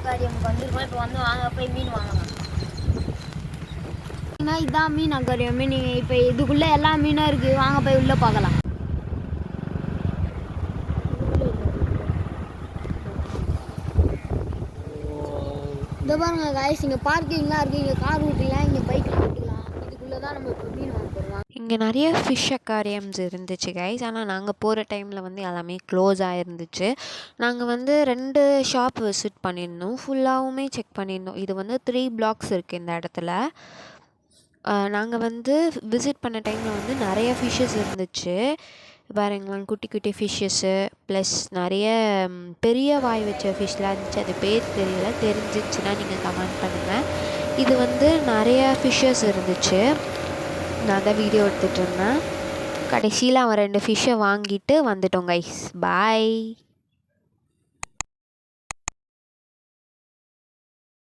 அக்வாரியமுக்கு வந்துருக்கோம். இப்போ வந்து வாங்க போய் மீன் வாங்கலாம். இதுதான் மீன் அக்வாரியம். மீன் இப்போ இதுக்குள்ளே எல்லா மீனும் இருக்குது. வாங்க போய் உள்ளே பார்க்கலாம். இந்த பாருங்க காய்ஸ், இங்கே பார்க்கிங்லாம் இருக்குது. இங்கே கார் ஊட்டிலாம், இங்கே பைக்கில் ஊட்டிக்கலாம். இதுக்குள்ளே தான் நம்ம இப்போ மீன் வாங்க போகிறோம். இங்கே நிறைய ஃபிஷ் அக்வாரியம்ஸ் இருந்துச்சு கைஸ். ஆனால் நாங்கள் போகிற டைமில் வந்து எல்லாமே க்ளோஸ் ஆகிருந்துச்சு. நாங்கள் வந்து 2 ஷாப் விசிட் பண்ணியிருந்தோம். ஃபுல்லாகவுமே செக் பண்ணியிருந்தோம். இது வந்து 3 பிளாக்ஸ் இருக்குது இந்த இடத்துல. நாங்கள் வந்து விசிட் பண்ண டைமில் வந்து நிறைய ஃபிஷ்ஷஸ் இருந்துச்சு. பாருங்களேன், குட்டி குட்டி ஃபிஷ்ஷஸ்ஸு ப்ளஸ் நிறைய பெரிய வாய் வச்ச ஃபிஷ்லாம் இருந்துச்சு. அது பேர் தெரியல, தெரிஞ்சிச்சுன்னா நீங்கள் கமெண்ட் பண்ணுங்கள். இது வந்து நிறைய ஃபிஷ்ஷஸ் இருந்துச்சு. நான் தான் வீடியோ எடுத்துகிட்டு இருந்தேன். கடைசியில் அவன் 2 ஃபிஷ்ஷை வாங்கிட்டு வந்துட்டோம் கைஸ். பாய்.